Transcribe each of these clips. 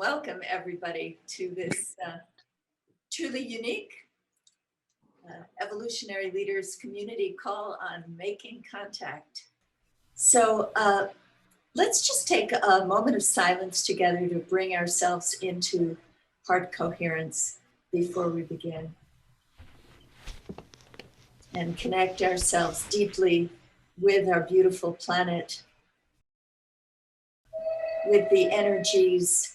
welcome everybody to this truly unique Evolutionary Leaders Community call on making contact. So let's just take a moment of silence together to bring ourselves into heart coherence before we begin, and connect ourselves deeply with our beautiful planet, with the energies,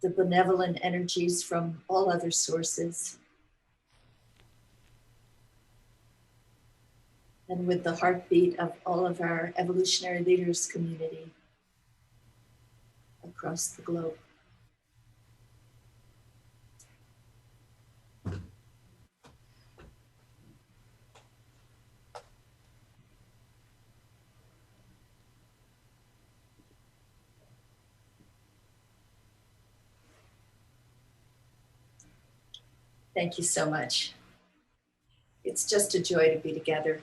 the benevolent energies from all other sources, and with the heartbeat of all of our Evolutionary Leaders community across the globe. Thank you so much. It's just a joy to be together.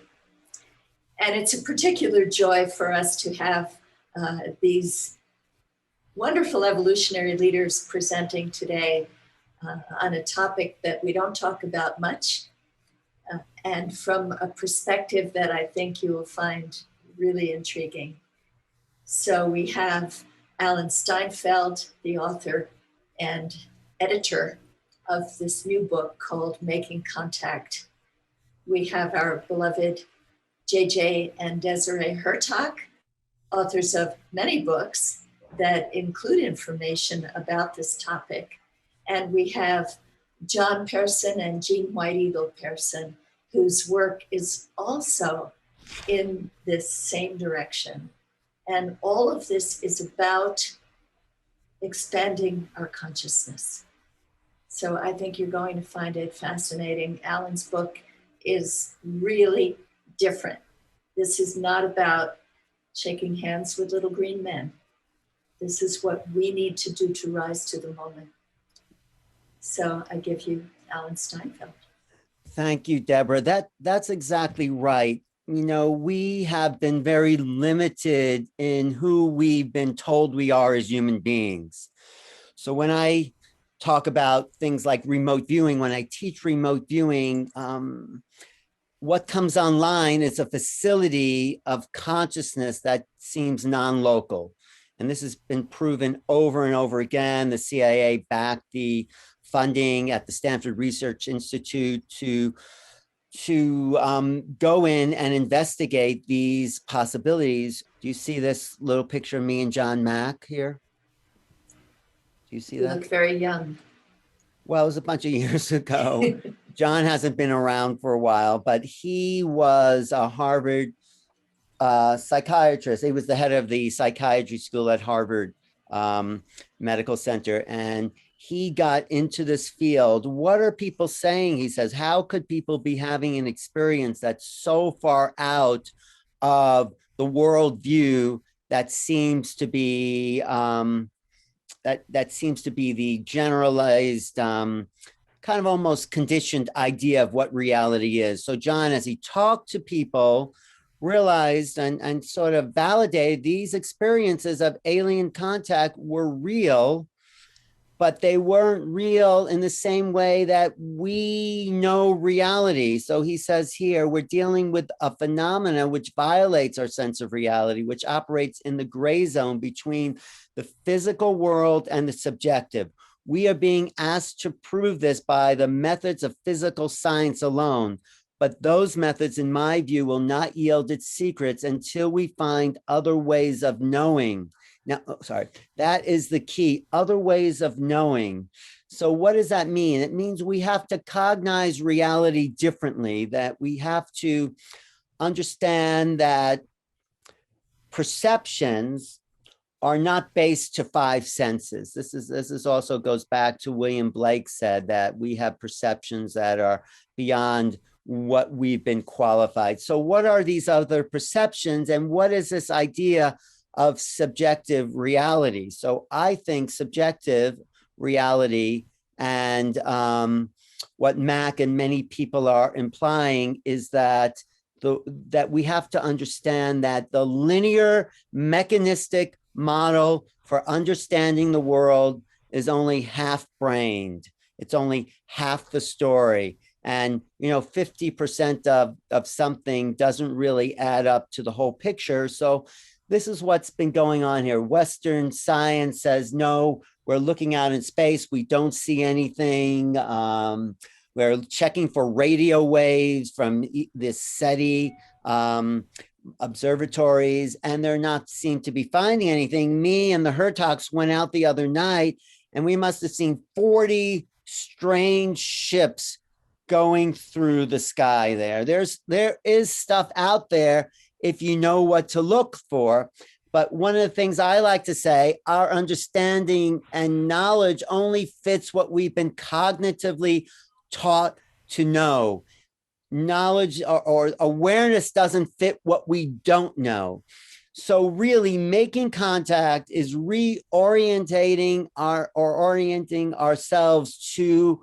And it's a particular joy for us to have these wonderful evolutionary leaders presenting today on a topic that we don't talk about much, and from a perspective that I think you will find really intriguing. So we have Alan Steinfeld, the author and editor of this new book called Making Contact. We have our beloved J.J. and Desiree Hurtak, authors of many books that include information about this topic. And we have John Pehrson and Jeanne Pehrson, whose work is also in this same direction. And all of this is about expanding our consciousness. So I think you're going to find it fascinating. Alan's book is really different. This is not about shaking hands with little green men. This is what we need to do to rise to the moment. So I give you Alan Steinfeld. Thank you, Deborah. That's exactly right. You know, we have been very limited in who we've been told we are as human beings. So when I talk about things like remote viewing, when I teach remote viewing, what comes online is a facility of consciousness that seems non-local. And this has been proven over and over again. The CIA backed the funding at the Stanford Research Institute to go in and investigate these possibilities. Do you see this little picture of me and John Mack here? Do you see that? You look very young. Well, it was a bunch of years ago. John hasn't been around for a while, but he was a Harvard psychiatrist. He was the head of the psychiatry school at Harvard Medical Center. And he got into this field. What are people saying? He says, how could people be having an experience that's so far out of the worldview that seems to be that seems to be the generalized kind of almost conditioned idea of what reality is. So John, as he talked to people, realized and sort of validated these experiences of alien contact were real, but they weren't real in the same way that we know reality. So he says here, we're dealing with a phenomena which violates our sense of reality, which operates in the gray zone between the physical world and the subjective. We are being asked to prove this by the methods of physical science alone. But those methods, in my view, will not yield its secrets until we find other ways of knowing. Now, that is the key, other ways of knowing. So what does that mean? It means we have to cognize reality differently, that we have to understand that perceptions are not based to five senses. This is also goes back to William Blake said that we have perceptions that are beyond what we've been qualified. So what are these other perceptions, and what is this idea of subjective reality? So I think subjective reality and what Mack and many people are implying is that that we have to understand that the linear mechanistic model for understanding the world is only half-brained. It's only half the story. And, 50% of something doesn't really add up to the whole picture. So this is what's been going on here. Western science says, no, we're looking out in space. We don't see anything. We're checking for radio waves from the SETI observatories, and they're not seem to be finding anything. Me and the Hurtaks went out the other night, and we must have seen 40 strange ships going through the sky there. There is stuff out there if you know what to look for. But one of the things I like to say, our understanding and knowledge only fits what we've been cognitively taught to know. Knowledge or awareness doesn't fit what we don't know. So really making contact is orienting ourselves to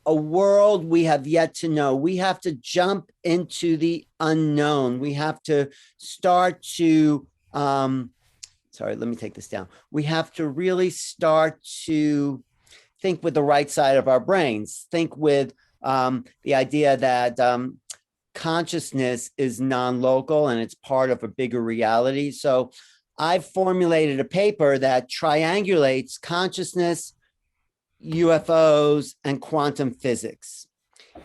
a world we have yet to know. We have to jump into the unknown. We have to start to, sorry, let me take this down. We have to really start to think with the right side of our brains, think with the idea that consciousness is non-local and it's part of a bigger reality. So I've formulated a paper that triangulates consciousness, UFOs, and quantum physics.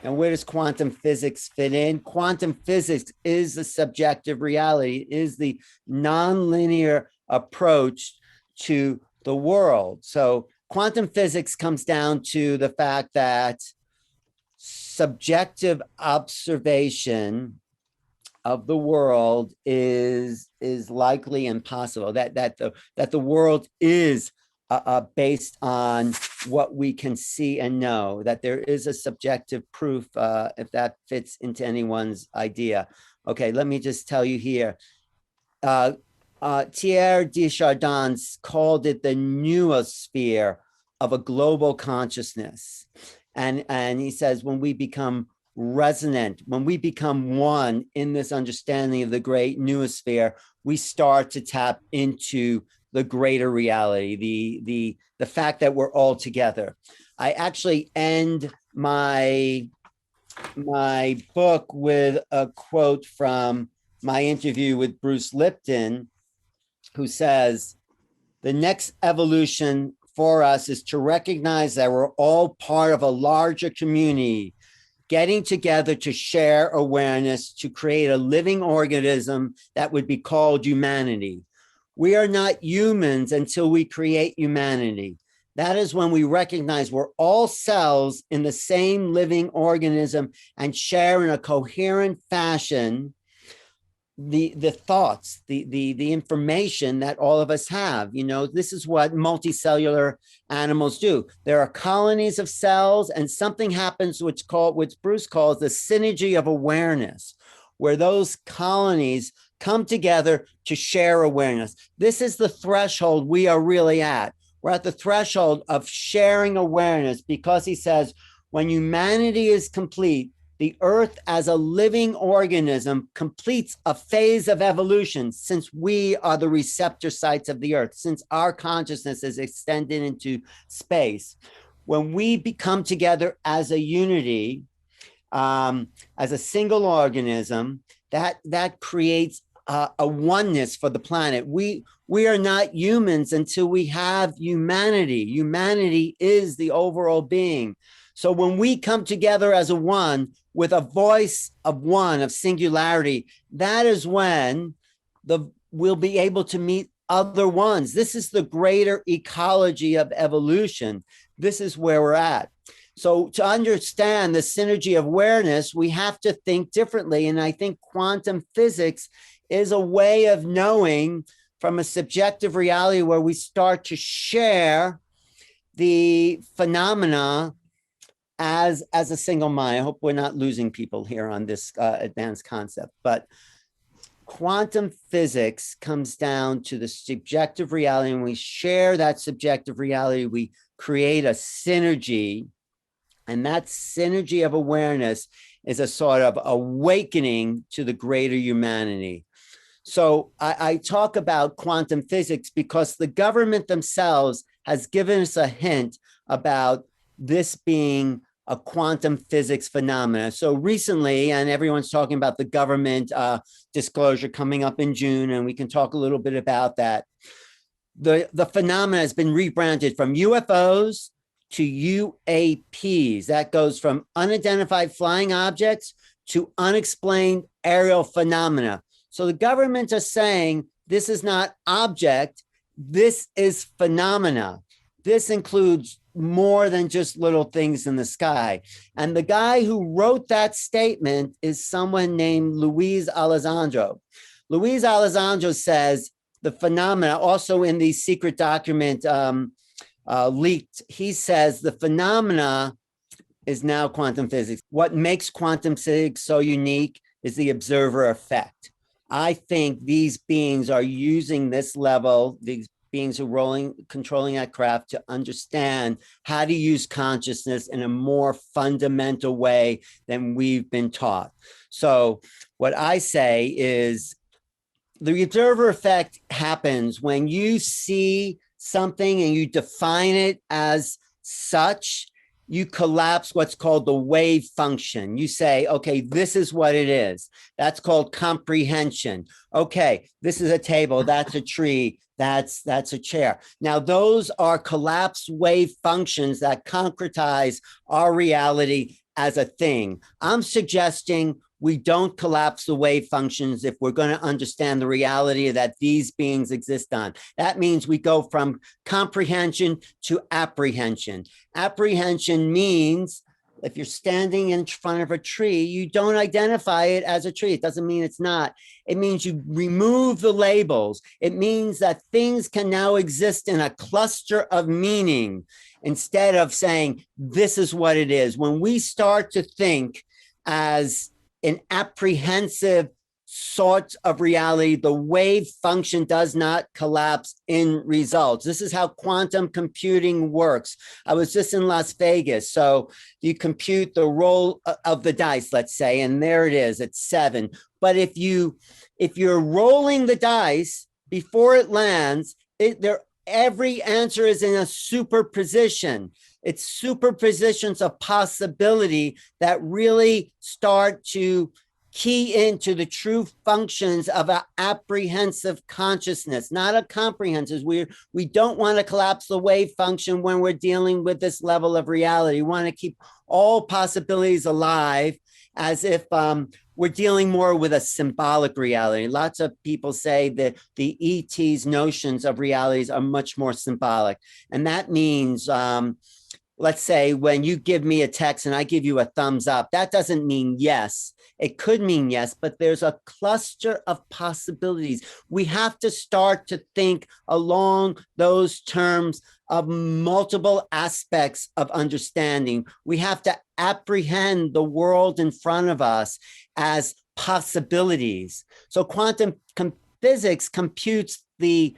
And where does quantum physics fit in? Quantum physics is the subjective reality, is the nonlinear approach to the world. So quantum physics comes down to the fact that subjective observation of the world is likely impossible. That the world is based on what we can see and know, that there is a subjective proof, if that fits into anyone's idea. Okay, let me just tell you here. Thierry Desjardins called it the noosphere of a global consciousness. And he says, when we become resonant, when we become one in this understanding of the great noosphere, we start to tap into the greater reality, the fact that we're all together. I actually end my book with a quote from my interview with Bruce Lipton, who says, the next evolution for us is to recognize that we're all part of a larger community, getting together to share awareness, to create a living organism that would be called humanity. We are not humans until we create humanity. That is when we recognize we're all cells in the same living organism and share in a coherent fashion the thoughts, the information that all of us have. This is what multicellular animals do. There are colonies of cells, and something happens which Bruce calls the synergy of awareness, where those colonies come together to share awareness. This is the threshold we are really at. We're at the threshold of sharing awareness, because he says, when humanity is complete, the earth as a living organism completes a phase of evolution, since we are the receptor sites of the earth, since our consciousness is extended into space. When we become together as a unity, as a single organism, that creates a oneness for the planet. We are not humans until we have humanity. Humanity is the overall being. So when we come together as a one, with a voice of one, of singularity, that is when we'll be able to meet other ones. This is the greater ecology of evolution. This is where we're at. So to understand the synergy of awareness, we have to think differently. And I think quantum physics is a way of knowing from a subjective reality where we start to share the phenomena as a single mind. I hope we're not losing people here on this advanced concept, but quantum physics comes down to the subjective reality, and we share that subjective reality. We create a synergy, and that synergy of awareness is a sort of awakening to the greater humanity. So I talk about quantum physics because the government themselves has given us a hint about this being a quantum physics phenomena. So recently, and everyone's talking about the government disclosure coming up in June, and we can talk a little bit about that. The phenomena has been rebranded from UFOs to UAPs. That goes from unidentified flying objects to unexplained aerial phenomena. So the government is saying this is not object, this is phenomena. This includes more than just little things in the sky. And the guy who wrote that statement is someone named Luis Alessandro. Luis Alessandro says the phenomena, also in the secret document leaked, he says the phenomena is now quantum physics. What makes quantum physics so unique is the observer effect. I think these beings are using this level, these beings who are controlling that craft, to understand how to use consciousness in a more fundamental way than we've been taught. So what I say is the observer effect happens when you see something and you define it as such. You collapse what's called the wave function. You say, okay, this is what it is. That's called comprehension. Okay, this is a table, that's a tree, that's a chair. Now, those are collapsed wave functions that concretize our reality as a thing. I'm suggesting we don't collapse the wave functions if we're going to understand the reality that these beings exist on. That means we go from comprehension to apprehension. Apprehension means if you're standing in front of a tree, you don't identify it as a tree. It doesn't mean it's not. It means you remove the labels. It means that things can now exist in a cluster of meaning instead of saying, this is what it is. When we start to think as an apprehensive sort of reality, the wave function does not collapse in results. This is how quantum computing works. I was just in Las Vegas. So you compute the roll of the dice, let's say, and there it is, it's 7. But if you're rolling the dice before it lands, every answer is in a superposition. It's superpositions of possibility that really start to key into the true functions of an apprehensive consciousness, not a comprehensive. We don't want to collapse the wave function when we're dealing with this level of reality. We want to keep all possibilities alive as if we're dealing more with a symbolic reality. Lots of people say that the ET's notions of realities are much more symbolic. And that means, let's say when you give me a text and I give you a thumbs up, that doesn't mean yes. It could mean yes, but there's a cluster of possibilities. We have to start to think along those terms of multiple aspects of understanding. We have to apprehend the world in front of us as possibilities. So quantum physics computes the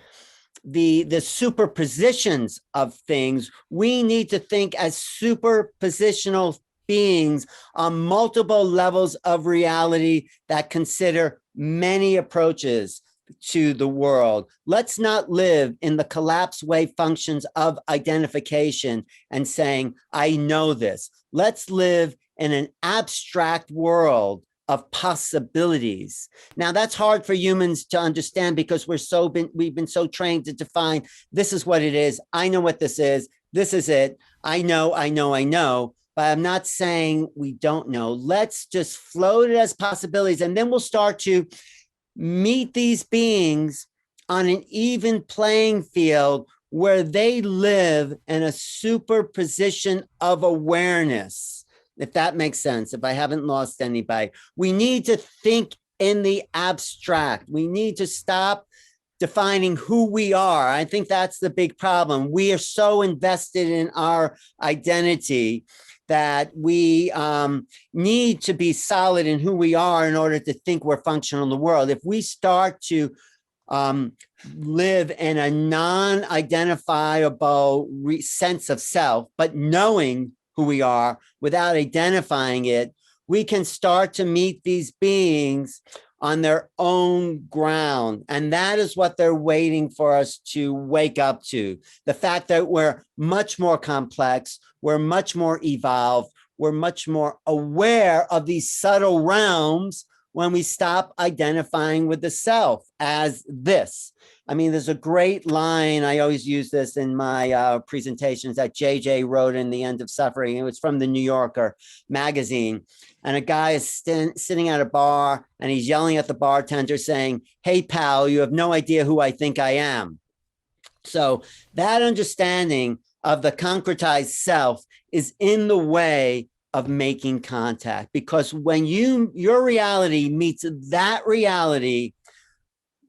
superpositions of things. We need to think as superpositional beings on multiple levels of reality that consider many approaches to the world. Let's not live in the collapse wave functions of identification and saying, I know this. Let's live in an abstract world of possibilities. Now, that's hard for humans to understand because we've been so trained to define, this is what it is. I know what this is. This is it. I know. But I'm not saying we don't know. Let's just float it as possibilities. And then we'll start to meet these beings on an even playing field where they live in a superposition of awareness, if that makes sense, if I haven't lost anybody. We need to think in the abstract. We need to stop defining who we are. I think that's the big problem. We are so invested in our identity that we need to be solid in who we are in order to think we're functional in the world. If we start to live in a non-identifiable sense of self, but knowing who we are without identifying it, we can start to meet these beings on their own ground. And that is what they're waiting for us to wake up to. The fact that we're much more complex, we're much more evolved, we're much more aware of these subtle realms when we stop identifying with the self as this. I mean, there's a great line, I always use this in my presentations, that J.J. wrote in The End of Suffering. It was from the New Yorker magazine. And a guy is sitting at a bar and he's yelling at the bartender saying, "Hey, pal, you have no idea who I think I am." So that understanding of the concretized self is in the way of making contact, because when your reality meets that reality,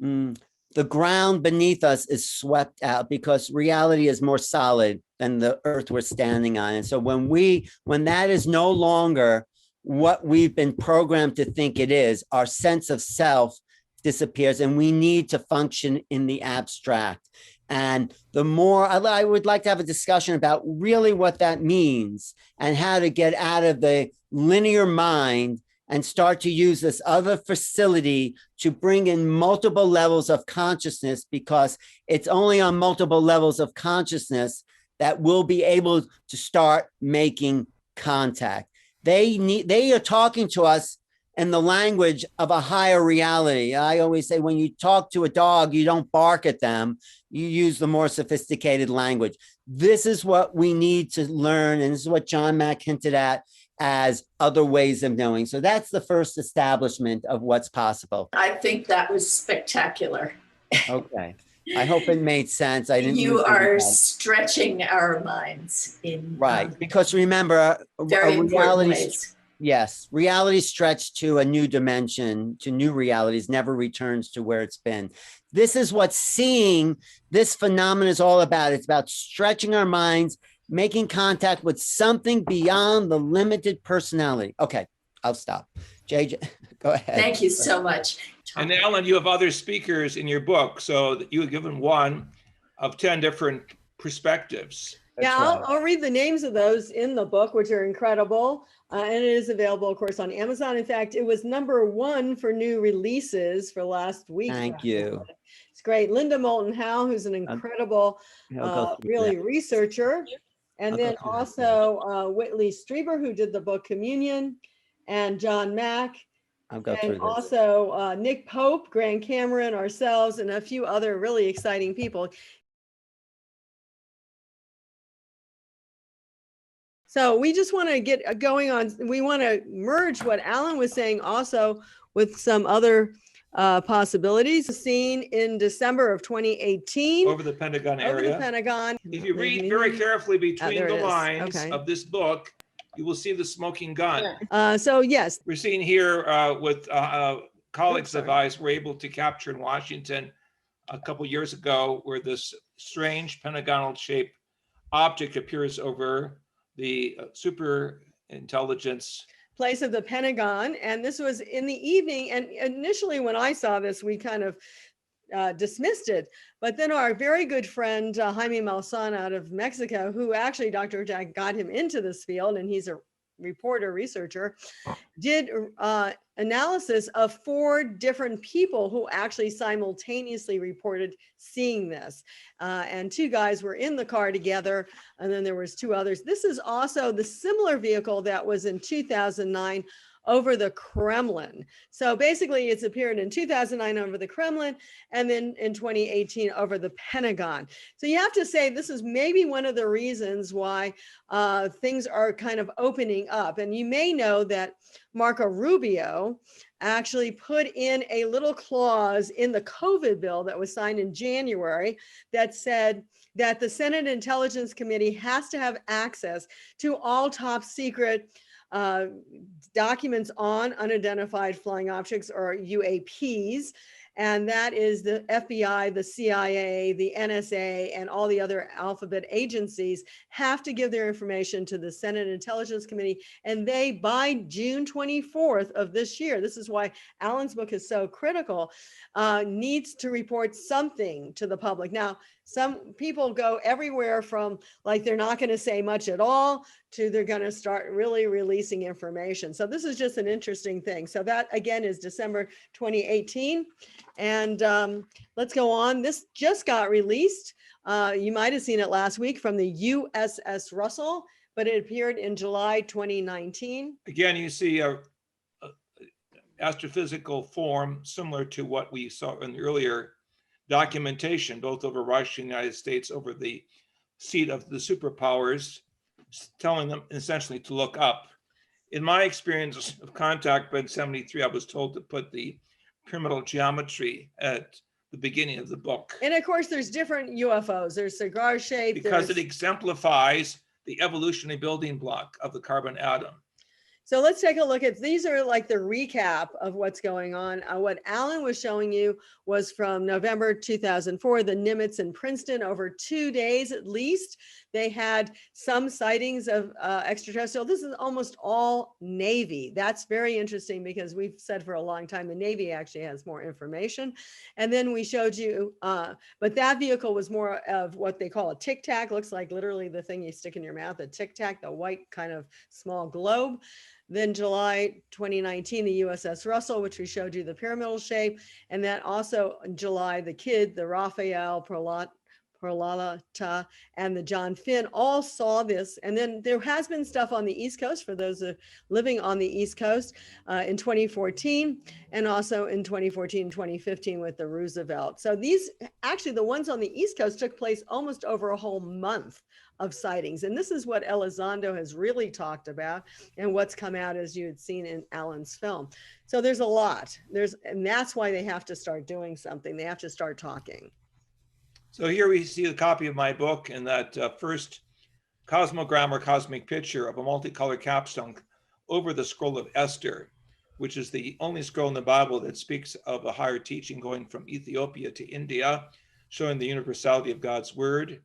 the ground beneath us is swept out, because reality is more solid than the earth we're standing on. And so when that is no longer what we've been programmed to think it is, our sense of self disappears and we need to function in the abstract. And the more I would like to have a discussion about really what that means and how to get out of the linear mind and start to use this other facility to bring in multiple levels of consciousness, because it's only on multiple levels of consciousness that we'll be able to start making contact. They are talking to us in the language of a higher reality. I always say, when you talk to a dog, you don't bark at them, you use the more sophisticated language. This is what we need to learn, and this is what John Mack hinted at as other ways of knowing. So that's the first establishment of what's possible. I think that was spectacular. Okay. I hope it made sense. I didn't. You are stretching our minds in right, because remember, very important ways. Yes, reality stretched to a new dimension, to new realities, never returns to where it's been. This is what seeing this phenomenon is all about. It's about stretching our minds, making contact with something beyond the limited personality. Okay, I'll stop. J.J., go ahead. Thank you so much. And Alan, you have other speakers in your book, so that you have given one of 10 different perspectives. Yeah, I'll read the names of those in the book, which are incredible. And it is available, of course, on Amazon. In fact, it was #1 for new releases for last week. Thank you. It's great. Linda Moulton Howe, who's an incredible, really researcher. And then also Whitley Strieber, who did the book Communion, and John Mack. I'll go through this. Also Nick Pope, Grant Cameron, ourselves, and a few other really exciting people. So we just want to get going on. We want to merge what Alan was saying also with some other possibilities seen in December of 2018. Over the Pentagon area. Over the Pentagon. If you read very carefully between the lines of this book, you will see the smoking gun. So yes. We're seeing here with colleagues of ours were able to capture in Washington a couple years ago, where this strange pentagonal shaped object appears over the super intelligence place of the Pentagon. And this was in the evening. And initially when I saw this, we kind of dismissed it. But then our very good friend, Jaime Malzahn out of Mexico, who actually Dr. Jack got him into this field, and he's a researcher, did analysis of 4 different people who actually simultaneously reported seeing this. And 2 guys were in the car together, and then there was 2 others. This is also the similar vehicle that was in 2009 over the Kremlin. So basically it's appeared in 2009 over the Kremlin, and then in 2018 over the Pentagon. So you have to say this is maybe one of the reasons why things are kind of opening up. And you may know that Marco Rubio actually put in a little clause in the COVID bill that was signed in January that said that the Senate Intelligence Committee has to have access to all top secret documents on unidentified flying objects, or UAPs, and that is the FBI, the CIA, the NSA, and all the other alphabet agencies have to give their information to the Senate Intelligence Committee, and they, by June 24th of this year, this is why Alan's book is so critical, needs to report something to the public. Now, some people go everywhere from like they're not going to say much at all to they're going to start really releasing information. So this is just an interesting thing. So that again is December 2018. And let's go on. This just got released. You might have seen it last week from the USS Russell, but it appeared in July 2019. Again, you see a astrophysical form similar to what we saw in the earlier documentation, both over Russia and the United States, over the seat of the superpowers, telling them essentially to look up. In my experience of contact by 73, I was told to put the pyramidal geometry at the beginning of the book. And of course, there's different UFOs. There's cigar shaped. Because it exemplifies the evolutionary building block of the carbon atom. So let's take a look at, these are like the recap of what's going on. What Alan was showing you was from November 2004, the Nimitz in Princeton, over 2 days at least. They had some sightings of extraterrestrial. This is almost all Navy. That's very interesting because we've said for a long time, the Navy actually has more information. And then we showed you, but that vehicle was more of what they call a Tic Tac. Looks like literally the thing you stick in your mouth, a Tic Tac, the white kind of small globe. Then July 2019, the USS Russell, which we showed you the pyramidal shape. And then also in July, the kid, the Raphael Peralta and the John Finn all saw this. And then there has been stuff on the East Coast for those living on the East Coast in 2014 and also in 2014 and 2015 with the Roosevelt. So these, actually the ones on the East Coast took place almost over a whole month of sightings. And this is what Elizondo has really talked about and what's come out as you had seen in Alan's film. So there's a lot. And that's why they have to start doing something. They have to start talking. So here we see a copy of my book and that first cosmogram or cosmic picture of a multicolored capstone over the scroll of Esther, which is the only scroll in the Bible that speaks of a higher teaching going from Ethiopia to India, showing the universality of God's word.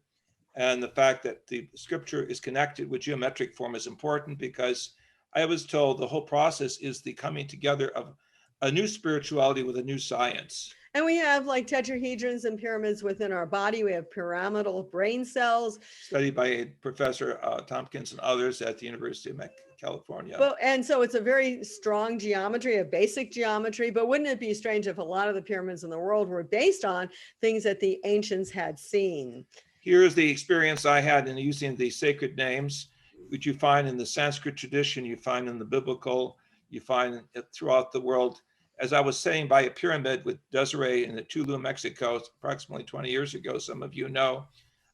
And the fact that the scripture is connected with geometric form is important because I was told the whole process is the coming together of a new spirituality with a new science. And we have like tetrahedrons and pyramids within our body. We have pyramidal brain cells. Studied by Professor Tompkins and others at the University of California. Well, and so it's a very strong geometry, a basic geometry, but wouldn't it be strange if a lot of the pyramids in the world were based on things that the ancients had seen? Here's the experience I had in using the sacred names, which you find in the Sanskrit tradition, you find in the biblical, you find it throughout the world. As I was saying by a pyramid with Desiree in the Tulu, Mexico, approximately 20 years ago, some of you know,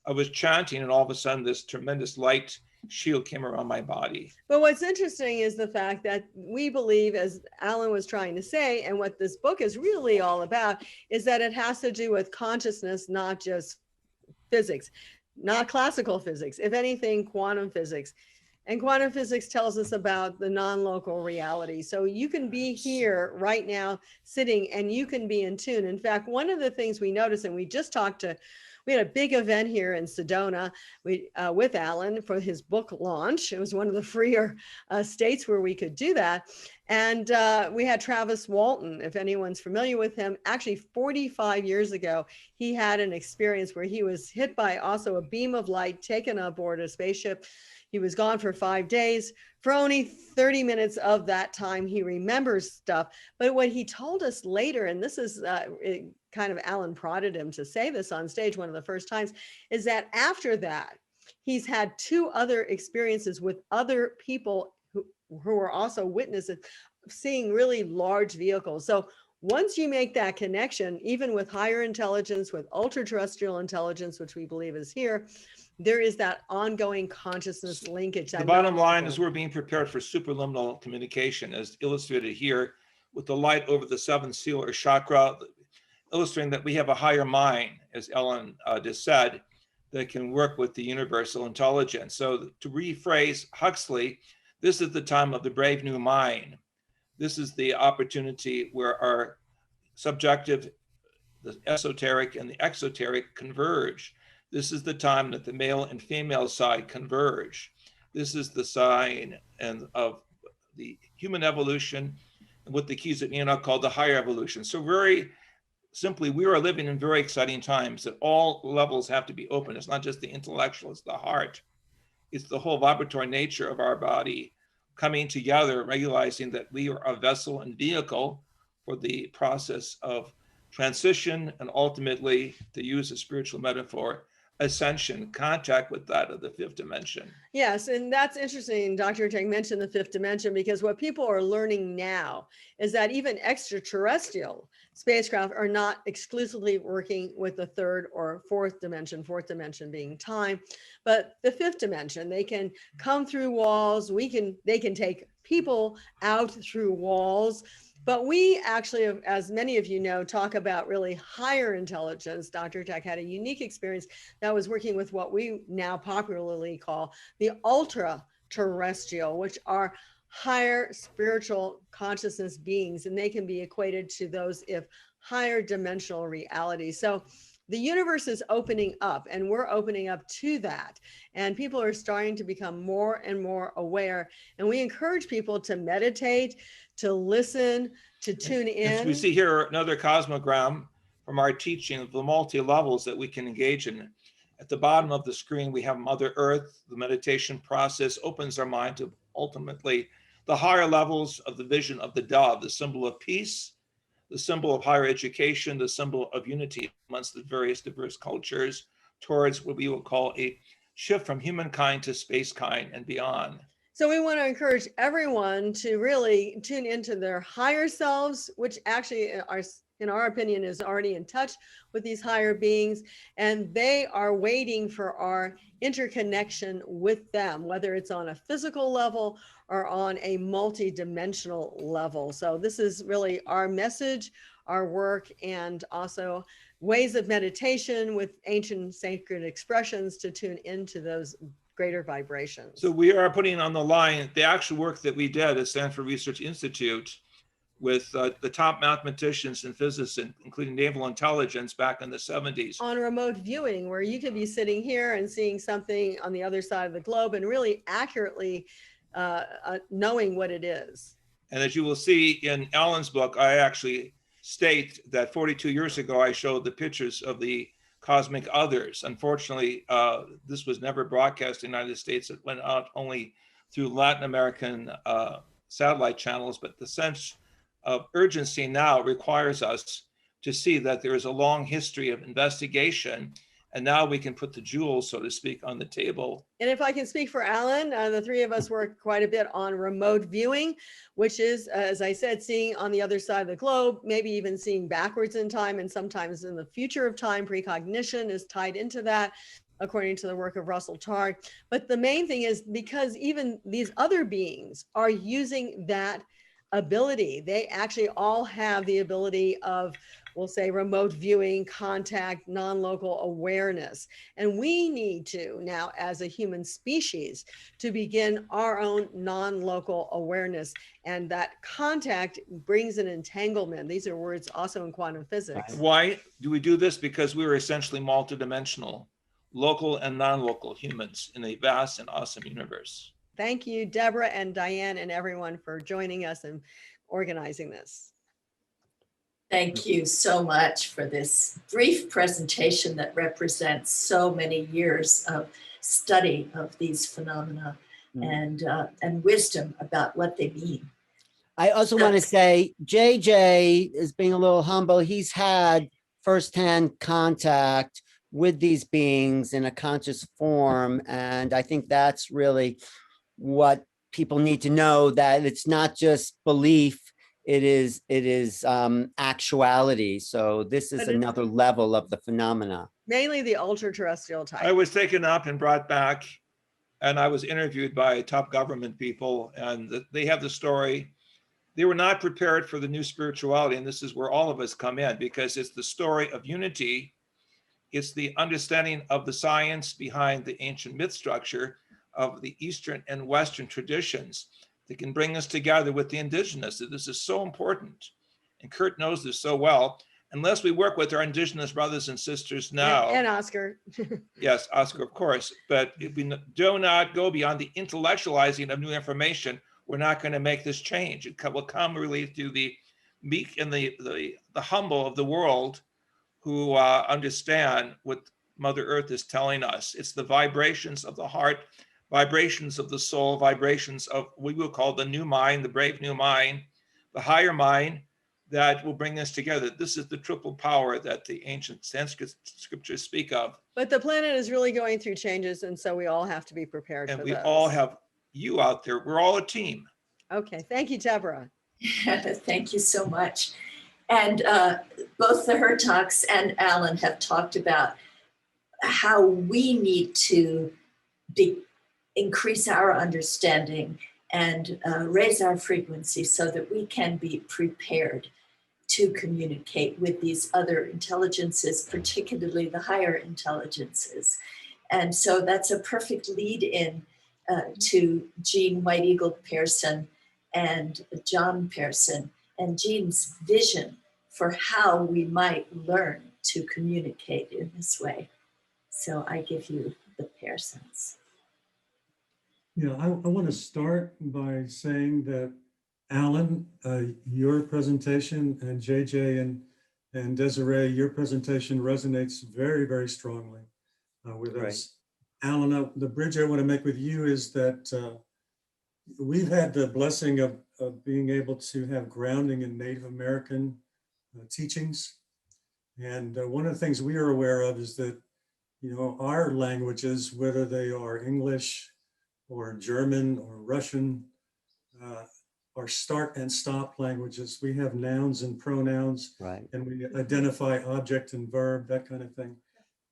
I was chanting and all of a sudden this tremendous light shield came around my body. But what's interesting is the fact that we believe, as Alan was trying to say, and what this book is really all about, is that it has to do with consciousness, not just physics, not classical physics, if anything, quantum physics. And quantum physics tells us about the non-local reality. So you can be here right now sitting and you can be in tune. In fact, one of the things we noticed, and we just talked to, we had a big event here in Sedona with Alan for his book launch. It was one of the freer states where we could do that. And we had Travis Walton, if anyone's familiar with him. Actually, 45 years ago, he had an experience where he was hit by also a beam of light taken aboard a spaceship. He was gone for 5 days. For only 30 minutes of that time, he remembers stuff. But what he told us later, and this is kind of Alan prodded him to say this on stage one of the first times, is that after that, he's had 2 other experiences with other people who are also witnesses seeing really large vehicles. So once you make that connection, even with higher intelligence, with ultra-terrestrial intelligence, which we believe is here, there is that ongoing consciousness linkage. The bottom line is we're being prepared for superluminal communication, as illustrated here with the light over the 7th seal or chakra, illustrating that we have a higher mind, as Ellen just said, that can work with the universal intelligence. So to rephrase Huxley, this is the time of the brave new mind. This is the opportunity where our subjective, the esoteric and the exoteric converge. This is the time that the male and female side converge. This is the sign of the human evolution and what the keys of Enoch called the higher evolution. So very simply, we are living in very exciting times that all levels have to be open. It's not just the intellectual, it's the heart. It's the whole vibratory nature of our body coming together, realizing that we are a vessel and vehicle for the process of transition and ultimately, to use a spiritual metaphor, ascension, contact with that of the fifth dimension. Yes, and that's interesting. Dr. Tang mentioned the fifth dimension because what people are learning now is that even extraterrestrial spacecraft are not exclusively working with the third or fourth dimension being time, but the fifth dimension. They can come through walls. They can take people out through walls. But we actually, as many of you know, talk about really higher intelligence. Dr. Tech had a unique experience that was working with what we now popularly call the ultra terrestrial, which are higher spiritual consciousness beings, and they can be equated to those of higher dimensional reality. So the universe is opening up, and we're opening up to that. And people are starting to become more and more aware. And we encourage people to meditate, to listen, to tune in. As we see here, another cosmogram from our teaching of the multi-levels that we can engage in. At the bottom of the screen, we have Mother Earth. The meditation process opens our mind to ultimately the higher levels of the vision of the dove, the symbol of peace, the symbol of higher education, the symbol of unity amongst the various diverse cultures towards what we will call a shift from humankind to spacekind and beyond. So we want to encourage everyone to really tune into their higher selves, which actually are, in our opinion, is already in touch with these higher beings, and they are waiting for our interconnection with them, whether it's on a physical level or on a multi-dimensional level. So this is really our message, our work, and also ways of meditation with ancient sacred expressions to tune into those greater vibrations. So we are putting on the line the actual work that we did at Stanford Research Institute with the top mathematicians and physicists, including naval intelligence back in the 70s. On remote viewing, where you could be sitting here and seeing something on the other side of the globe and really accurately knowing what it is. And as you will see in Alan's book, I actually state that 42 years ago, I showed the pictures of the cosmic others. Unfortunately, this was never broadcast in the United States. It went out only through Latin American satellite channels, but the sense of urgency now requires us to see that there is a long history of investigation, and now we can put the jewels, so to speak, on the table. And if I can speak for Alan, the three of us work quite a bit on remote viewing, which is, as I said, seeing on the other side of the globe, maybe even seeing backwards in time, and sometimes in the future of time. Precognition is tied into that, according to the work of Russell Targ. But the main thing is because even these other beings are using that ability. They actually all have the ability of, we'll say, remote viewing, contact, non-local awareness. And we need to now, as a human species, to begin our own non-local awareness. And that contact brings an entanglement. These are words also in quantum physics. Why do we do this? Because we are essentially multidimensional, local and non-local humans in a vast and awesome universe. Thank you, Deborah and Diane and everyone for joining us and organizing this. Thank you so much for this brief presentation that represents so many years of study of these phenomena and wisdom about what they mean. I also want to say JJ is being a little humble. He's had firsthand contact with these beings in a conscious form. And I think that's really what people need to know, that it's not just belief, it is actuality. So this is another level of the phenomena. Mainly the ultra-terrestrial type. I was taken up and brought back, and I was interviewed by top government people, and they have the story. They were not prepared for the new spirituality, and this is where all of us come in, because it's the story of unity. It's the understanding of the science behind the ancient myth structure of the Eastern and Western traditions that can bring us together with the indigenous. This is so important. And Kurt knows this so well. Unless we work with our indigenous brothers and sisters now. And Oscar. Yes, Oscar, of course. But if we do not go beyond the intellectualizing of new information, we're not going to make this change. It will come really through the meek and the humble of the world who understand what Mother Earth is telling us. It's the vibrations of the heart, vibrations of the soul, vibrations of what we will call the new mind, the brave new mind, the higher mind that will bring us together. This is the triple power that the ancient Sanskrit scriptures speak of. But the planet is really going through changes, and so we all have to be prepared And for we those. all have you out there. We're all a team. Okay, thank you, Deborah. Thank you so much. And both the Hurtaks and Alan have talked about how we need to increase our understanding and raise our frequency so that we can be prepared to communicate with these other intelligences, particularly the higher intelligences. And so that's a perfect lead in to Jeanne White Eagle Pehrson and John Pehrson and Jeanne's vision for how we might learn to communicate in this way. So I give you the Pehrsons. Yeah, I want to start by saying that Alan, your presentation, and JJ and Desiree, your presentation resonates very, very strongly with Right. us. Alan, the bridge I want to make with you is that we've had the blessing of being able to have grounding in Native American teachings. And one of the things we are aware of is that, you know, our languages, whether they are English or German or Russian, are start and stop languages. We have nouns and pronouns, Right. and we identify object and verb, that kind of thing.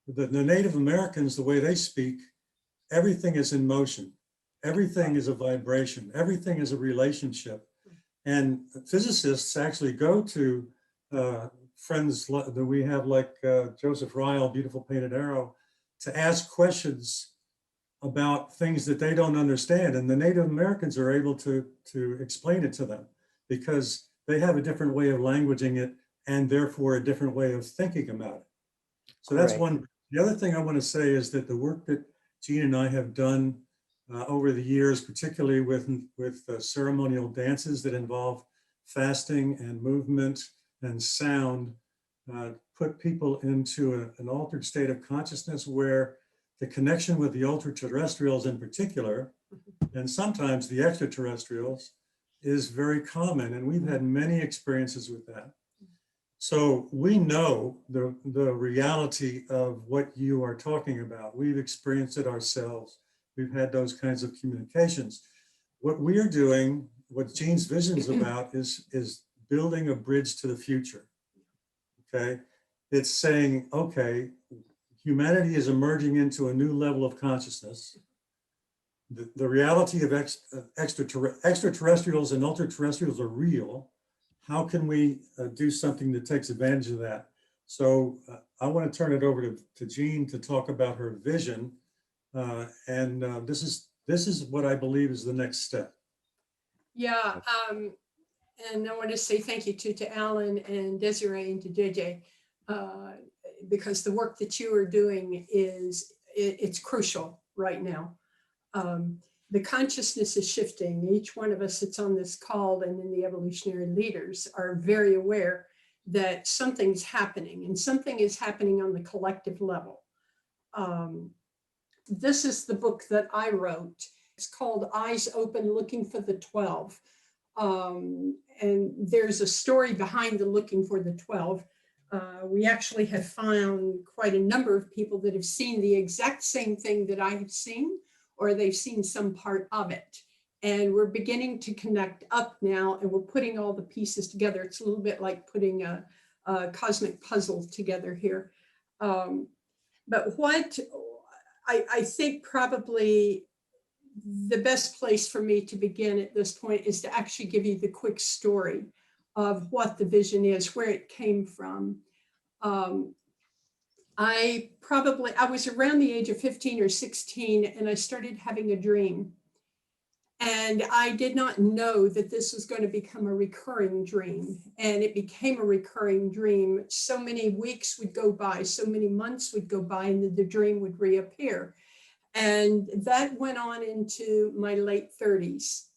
The Native Americans, the way they speak, everything is in motion. Everything is a vibration. Everything is a relationship. And physicists actually go to friends that we have like Joseph Ryle, Beautiful Painted Arrow, to ask questions about things that they don't understand. And the Native Americans are able to explain it to them because they have a different way of languaging it and therefore a different way of thinking about it. So that's Correct. one. The other thing I want to say is that the work that Jeanne and I have done over the years, particularly with ceremonial dances that involve fasting and movement and sound, put people into an altered state of consciousness where the connection with the ultra-terrestrials in particular, and sometimes the extraterrestrials, is very common. And we've had many experiences with that. So we know the reality of what you are talking about. We've experienced it ourselves. We've had those kinds of communications. What we're doing, what Jeanne's vision is about, is building a bridge to the future. Okay, it's saying, okay, humanity is emerging into a new level of consciousness. The reality of extraterrestrials and ultra-terrestrials are real. How can we do something that takes advantage of that? So I want to turn it over to Jeanne to talk about her vision. This is what I believe is the next step. Yeah, and I want to say thank you to Alan and Desiree and to JJ, because the work that you are doing it's crucial right now. The consciousness is shifting. Each one of us that's on this call and in the evolutionary leaders are very aware that something's happening, and something is happening on the collective level. This is the book that I wrote. It's called Eyes Open, Looking for the 12. And there's a story behind the looking for the 12. We actually have found quite a number of people that have seen the exact same thing that I have seen, or they've seen some part of it. And we're beginning to connect up now, and we're putting all the pieces together. It's a little bit like putting a cosmic puzzle together here. But what I think probably the best place for me to begin at this point is to actually give you the quick story of what the vision is, where it came from. I was around the age of 15 or 16, and I started having a dream. And I did not know that this was going to become a recurring dream. And it became a recurring dream. So many weeks would go by, so many months would go by, and the dream would reappear. And that went on into my late 30s.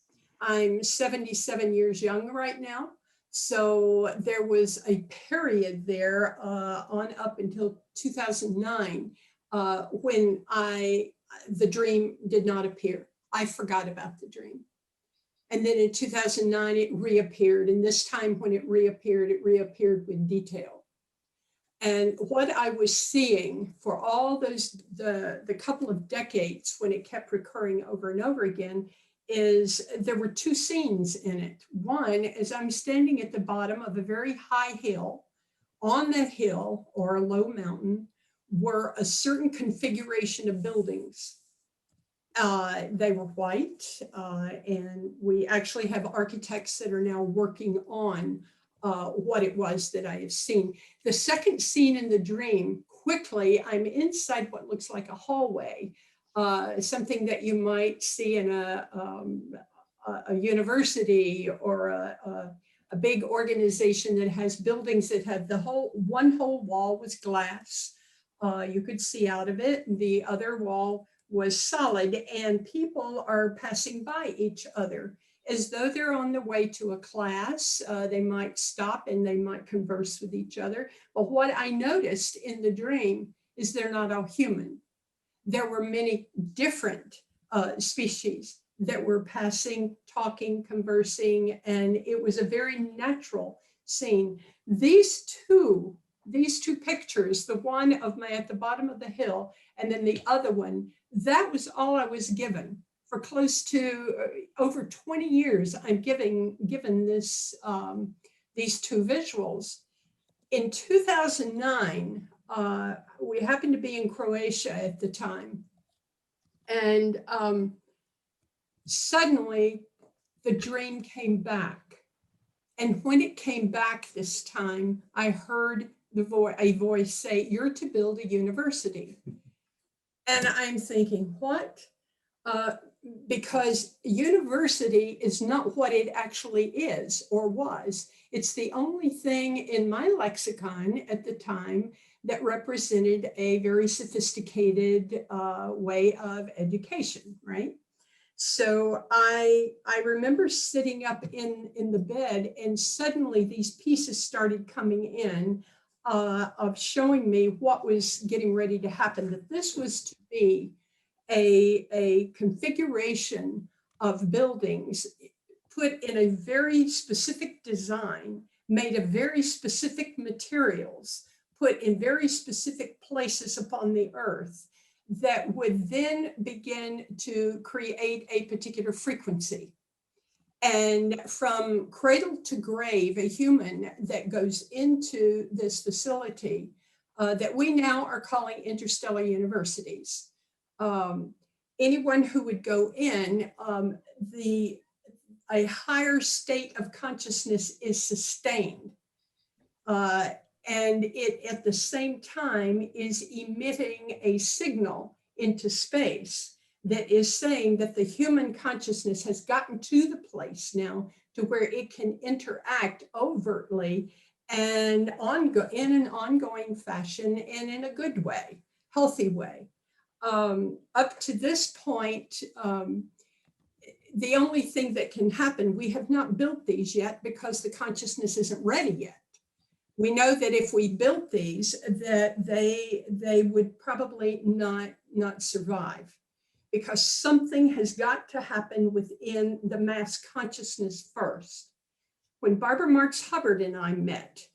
I'm 77 years young right now. So there was a period there on up until 2009 when the dream did not appear. I forgot about the dream. And then in 2009, it reappeared. And this time when it reappeared with detail. And what I was seeing for all those, the couple of decades when it kept recurring over and over again, is there were two scenes in it. One is I'm standing at the bottom of a very high hill. On that hill or a low mountain were a certain configuration of buildings. They were white, and we actually have architects that are now working on what it was that I have seen. The second scene in the dream, quickly, I'm inside what looks like a hallway, something that you might see in a university or a big organization that has buildings that have one whole wall was glass. You could see out of it. The other wall was solid, and people are passing by each other as though they're on the way to a class. They might stop and they might converse with each other. But what I noticed in the dream is they're not all human. There were many different species that were passing, talking, conversing, and it was a very natural scene. These two pictures, the one of me at the bottom of the hill and then the other one, that was all I was given for close to over 20 years. I'm given this these two visuals. In 2009, we happened to be in Croatia at the time, and suddenly the dream came back. And when it came back this time, I heard a voice say, "You're to build a university." And I'm thinking, what? Because university is not what it actually is or was. It's the only thing in my lexicon at the time that represented a very sophisticated way of education, right? So I remember sitting up in the bed, and suddenly these pieces started coming in of showing me what was getting ready to happen, that this was to be a configuration of buildings put in a very specific design, made of very specific materials, put in very specific places upon the earth, that would then begin to create a particular frequency. And from cradle to grave, a human that goes into this facility that we now are calling interstellar universities. Anyone who would go in, a higher state of consciousness is sustained. And it at the same time is emitting a signal into space that is saying that the human consciousness has gotten to the place now to where it can interact overtly and in an ongoing fashion and in a good way, healthy way. Up to this point, the only thing that can happen, we have not built these yet because the consciousness isn't ready yet. We know that if we built these, that they would probably not survive, because something has got to happen within the mass consciousness first. When Barbara Marx Hubbard and I met,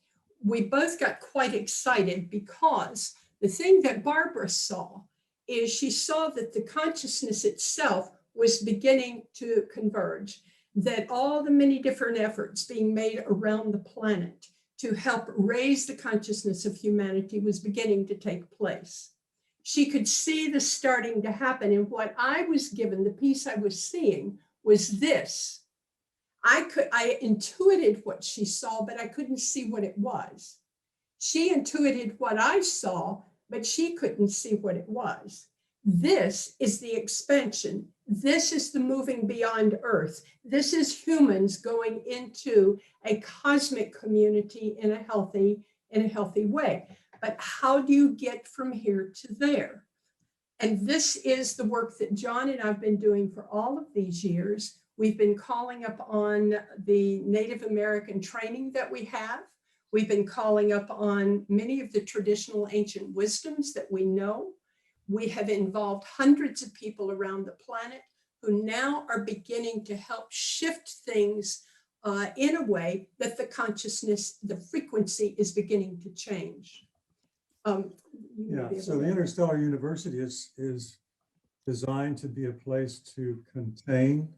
we both got quite excited because the thing that Barbara saw is she saw that the consciousness itself was beginning to converge, that all the many different efforts being made around the planet to help raise the consciousness of humanity was beginning to take place. She could see this starting to happen, and what I was given, the piece I was seeing, was this. I intuited what she saw, but I couldn't see what it was. She intuited what I saw, but she couldn't see what it was. This is the expansion. This is the moving beyond Earth. This is humans going into a cosmic community in a healthy way. But how do you get from here to there? And this is the work that John and I've been doing for all of these years. We've been calling up on the Native American training that we have. We've been calling up on many of the traditional ancient wisdoms that we know. We have involved hundreds of people around the planet who now are beginning to help shift things in a way that the consciousness, the frequency is beginning to change. Yeah, so the Interstellar University is designed to be a place to contain,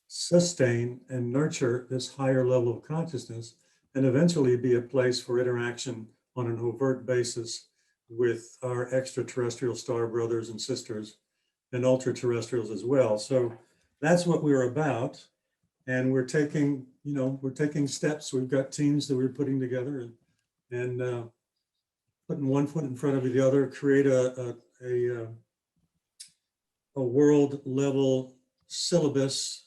sustain, and nurture this higher level of consciousness, and eventually be a place for interaction on an overt basis with our extraterrestrial star brothers and sisters and ultra-terrestrials as well. So that's what we're about. And we're taking steps. We've got teams that we're putting together and putting one foot in front of the other, create a world level syllabus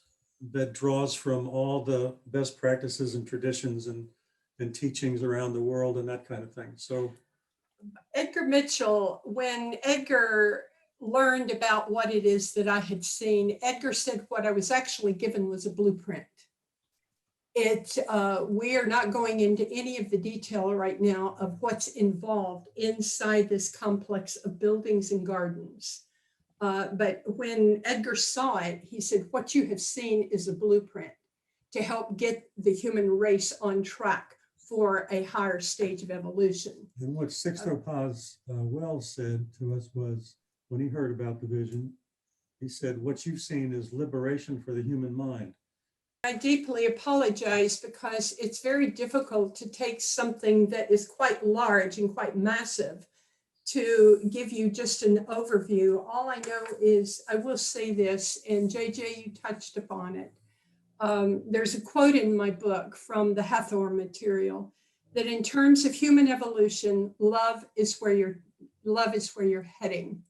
that draws from all the best practices and traditions and teachings around the world and that kind of thing. So Edgar Mitchell, when Edgar learned about what it is that I had seen, Edgar said what I was actually given was a blueprint. We are not going into any of the detail right now of what's involved inside this complex of buildings and gardens. But when Edgar saw it, he said, what you have seen is a blueprint to help get the human race on track for a higher stage of evolution. And what Sixto Paz Wells said to us was, when he heard about the vision, he said, what you've seen is liberation for the human mind. I deeply apologize because it's very difficult to take something that is quite large and quite massive to give you just an overview. All I know is, I will say this, and JJ, you touched upon it. There's a quote in my book from the Hathor material that in terms of human evolution, love is where you're heading.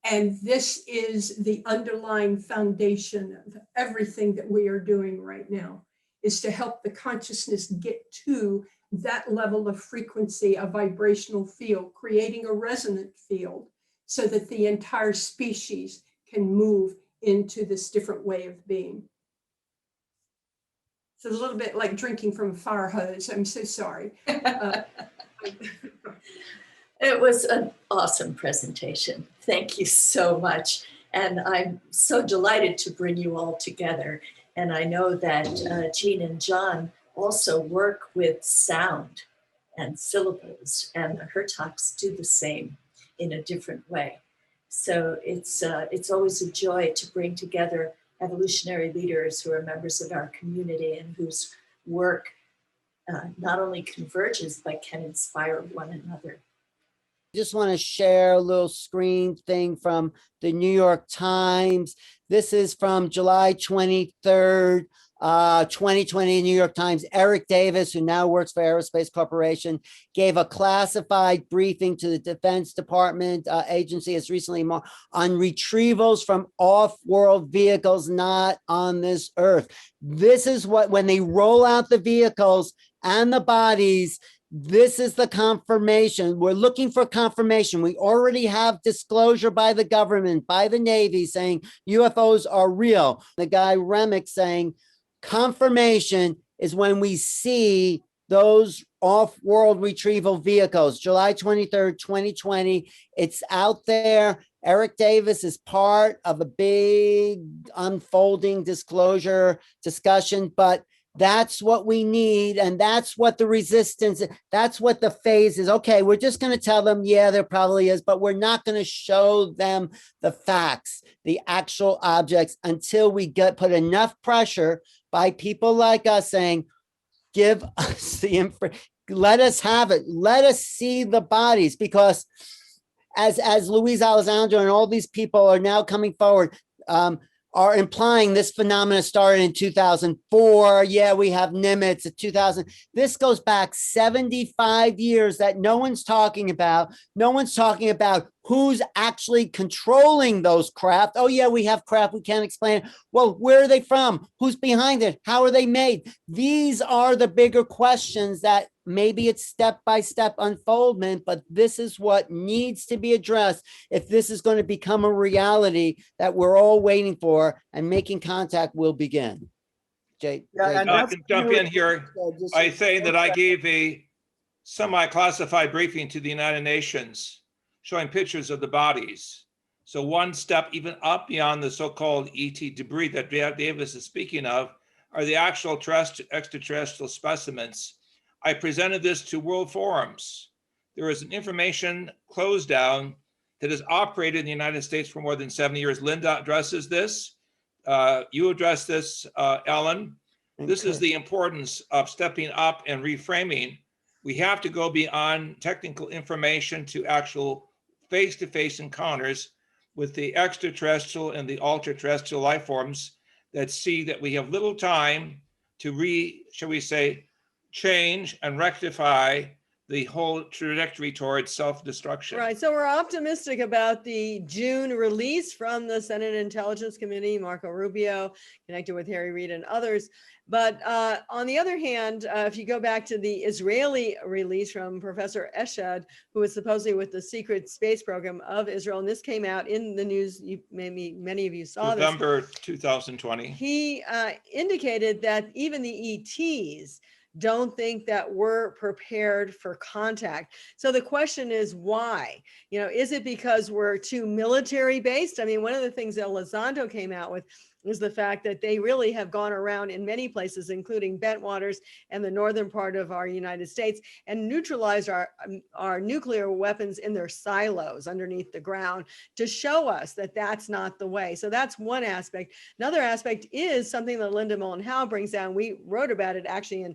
And this is the underlying foundation of everything that we are doing right now, is to help the consciousness get to that level of frequency, a vibrational field, creating a resonant field so that the entire species can move into this different way of being. So it's a little bit like drinking from a fire hose. I'm so sorry. It was an awesome presentation. Thank you so much. And I'm so delighted to bring you all together. And I know that Jeanne and John also work with sound and syllables, and the Hurtaks do the same in a different way. So it's always a joy to bring together evolutionary leaders who are members of our community and whose work not only converges, but can inspire one another. Just want to share a little screen thing from the New York Times. This is from July 23rd, 2020, New York Times. Eric Davis, who now works for Aerospace Corporation, gave a classified briefing to the Defense Department agency as recently on retrievals from off-world vehicles not on this earth. This is what, when they roll out the vehicles and the bodies, this is the confirmation. We're looking for confirmation. We already have disclosure by the government, by the Navy, saying UFOs are real. The guy Remick saying confirmation is when we see those off-world retrieval vehicles. July 23rd, 2020. It's out there. Eric Davis is part of a big unfolding disclosure discussion, but that's what we need. And that's what the resistance, that's what the phase is. Okay, we're just going to tell them, yeah, there probably is, but we're not going to show them the facts, the actual objects, until we put enough pressure by people like us saying, give us the information, let us have it, let us see the bodies. Because as Luis Alessandro and all these people are now coming forward, are implying this phenomena started in 2004. Yeah, we have Nimitz at 2000. This goes back 75 years that no one's talking about. No one's talking about Who's actually controlling those craft? Oh yeah, we have craft, we can't explain it. Well, where are they from? Who's behind it? How are they made? These are the bigger questions that maybe it's step-by-step unfoldment, but this is what needs to be addressed if this is going to become a reality that we're all waiting for, and making contact will begin. Jay, Yeah, and I that's can jump in here by saying that I gave a semi-classified briefing to the United Nations showing pictures of the bodies. So one step even up beyond the so-called ET debris that Davis is speaking of are the actual extraterrestrial specimens. I presented this to world forums. There is an information close down that has operated in the United States for more than 70 years. Linda addresses this. You address this, Ellen. This is the importance of stepping up and reframing. We have to go beyond technical information to actual face-to-face encounters with the extraterrestrial and the ultra-terrestrial life forms that see that we have little time to shall we say, change and rectify the whole trajectory towards self-destruction. Right. So we're optimistic about the June release from the Senate Intelligence Committee, Marco Rubio, connected with Harry Reid and others. But on the other hand, if you go back to the Israeli release from Professor Eshad, who was supposedly with the secret space program of Israel, and this came out in the news, many of you saw this. November 2020. He indicated that even the ETs don't think that we're prepared for contact. So the question is why? You know, is it because we're too military based? I mean, one of the things that Elizondo came out with is the fact that they really have gone around in many places, including Bentwaters and the northern part of our United States, and neutralized our nuclear weapons in their silos underneath the ground to show us that that's not the way. So that's one aspect. Another aspect is something that Linda Mullen-Howe brings down. We wrote about it actually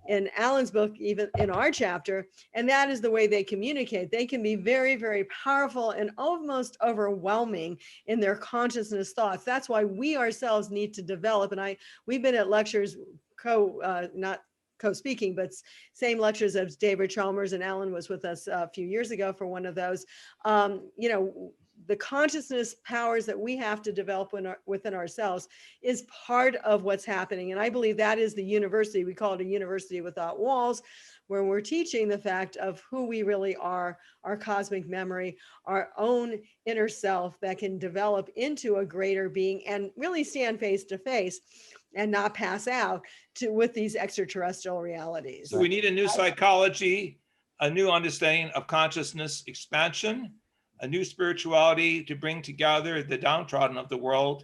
in Alan's book, even in our chapter, and that is the way they communicate. They can be very, very powerful and almost overwhelming in their consciousness thoughts. That's why we ourselves need to develop, and we've been at lectures, not co-speaking, but same lectures as David Chalmers, and Alan was with us a few years ago for one of those. You know, the consciousness powers that we have to develop within ourselves is part of what's happening. And I believe that is the university. We call it a university without walls, where we're teaching the fact of who we really are, our cosmic memory, our own inner self that can develop into a greater being and really stand face to face and not pass out with these extraterrestrial realities. So we need a new psychology, a new understanding of consciousness expansion, a new spirituality to bring together the downtrodden of the world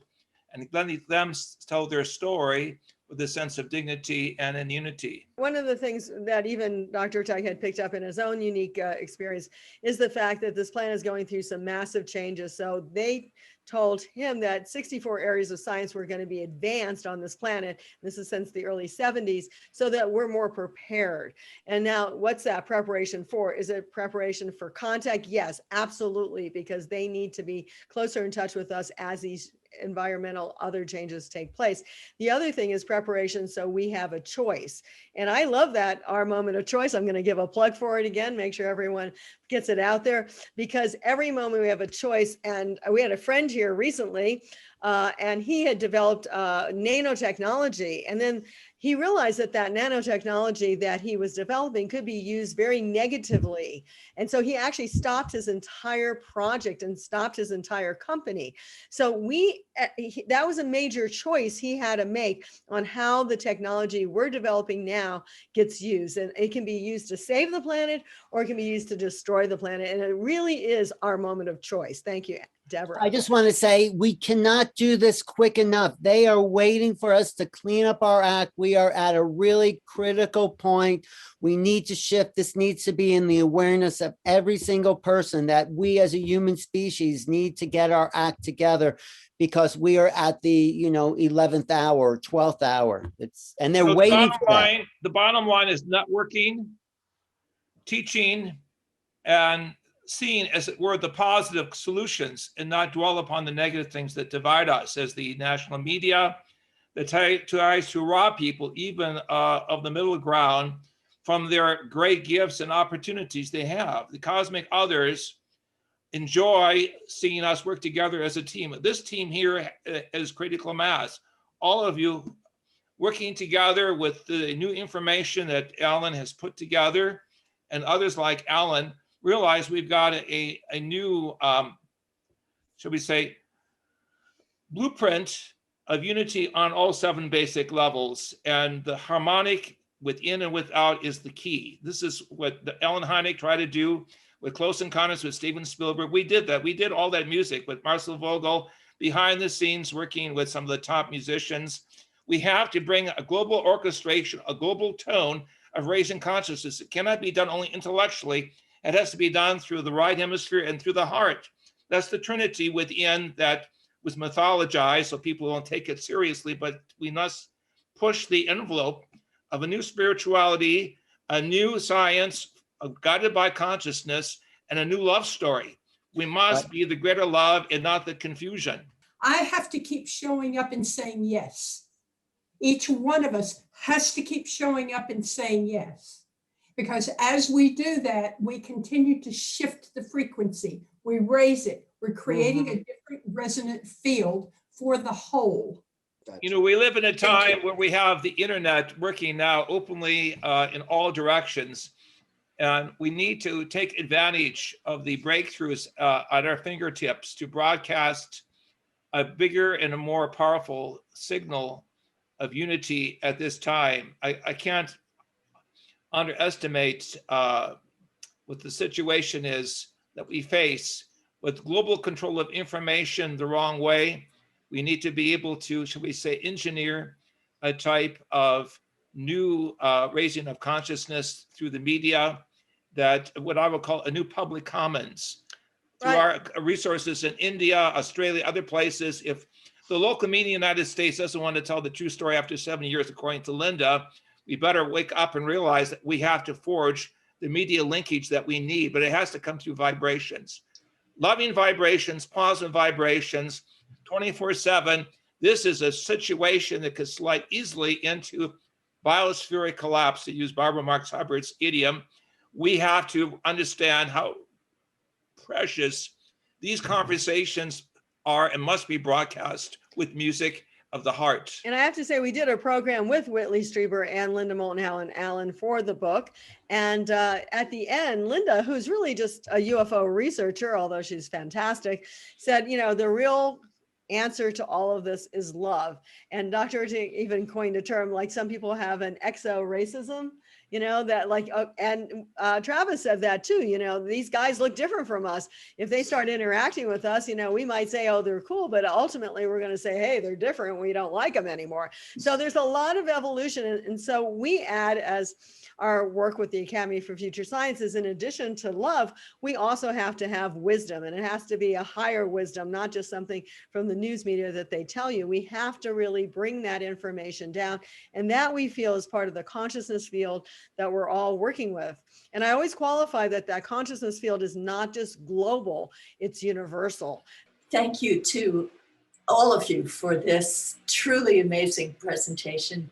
and let them tell their story with a sense of dignity and in unity. One of the things that even Dr. Hurtak had picked up in his own unique experience is the fact that this planet is going through some massive changes. So they told him that 64 areas of science were going to be advanced on this planet. This is since the early 70s, so that we're more prepared. And now what's that preparation for? Is it preparation for contact? Yes, absolutely, because they need to be closer in touch with us as these environmental other changes take place. The other thing is preparation, so we have a choice. And I love that, our moment of choice. I'm going to give a plug for it again, make sure everyone gets it out there, because every moment we have a choice. And we had a friend here recently, and he had developed nanotechnology, and then he realized that nanotechnology that he was developing could be used very negatively. And so he actually stopped his entire project and stopped his entire company. So that was a major choice he had to make on how the technology we're developing now gets used. And it can be used to save the planet, or it can be used to destroy the planet. And it really is our moment of choice. Thank you, Deborah. I just want to say we cannot do this quick enough. They are waiting for us to clean up our act. We are at a really critical point. We need to shift. This needs to be in the awareness of every single person that we as a human species need to get our act together, because we are at the 11th hour, 12th hour. And they're waiting for that. The bottom line is networking, teaching, and seeing, as it were, the positive solutions and not dwell upon the negative things that divide us, as the national media that tries to rob people even of the middle ground from their great gifts and opportunities they have. The cosmic others enjoy seeing us work together as a team. This team here is critical mass. All of you working together with the new information that Alan has put together, and others like Alan, realize we've got a new, shall we say, blueprint of unity on all 7 basic levels. And the harmonic within and without is the key. This is what Ellen Hynek tried to do with Close Encounters with Steven Spielberg. We did that. We did all that music with Marcel Vogel, behind the scenes, working with some of the top musicians. We have to bring a global orchestration, a global tone of raising consciousness. It cannot be done only intellectually. It has to be done through the right hemisphere and through the heart. That's the Trinity within that was mythologized, so people don't take it seriously, but we must push the envelope of a new spirituality, a new science guided by consciousness, and a new love story. We must be the greater love and not the confusion. I have to keep showing up and saying yes. Each one of us has to keep showing up and saying yes. Because as we do that, we continue to shift the frequency. We raise it. We're creating a different resonant field for the whole. You know, we live in a time where we have the internet working now openly in all directions. And we need to take advantage of the breakthroughs at our fingertips to broadcast a bigger and a more powerful signal of unity at this time. I can't underestimate what the situation is that we face with global control of information the wrong way. We need to be able to, shall we say, engineer a type of new raising of consciousness through the media, that what I would call a new public commons. Through our resources in India, Australia, other places. If the local media in the United States doesn't want to tell the true story after 70 years, according to Linda, we better wake up and realize that we have to forge the media linkage that we need, but it has to come through vibrations. Loving vibrations, positive vibrations, 24/7. This is a situation that could slide easily into biospheric collapse, to use Barbara Marx Hubbard's idiom. We have to understand how precious these conversations are and must be broadcast with music of the heart. And I have to say, we did a program with Whitley Strieber and Linda Moulton Allen for the book. And at the end, Linda, who's really just a UFO researcher, although she's fantastic, said, you know, the real answer to all of this is love. And Dr. Hurtak even coined a term, like some people have an exo-racism, you know, that like, and Travis said that too, you know, these guys look different from us. If they start interacting with us, you know, we might say, oh, they're cool, but ultimately we're going to say, hey, they're different. We don't like them anymore. So there's a lot of evolution. And so we add, as our work with the Academy for Future Sciences, in addition to love, we also have to have wisdom, and it has to be a higher wisdom, not just something from the news media that they tell you. We have to really bring that information down, and that we feel is part of the consciousness field that we're all working with. And I always qualify that that consciousness field is not just global, it's universal. Thank you to all of you for this truly amazing presentation.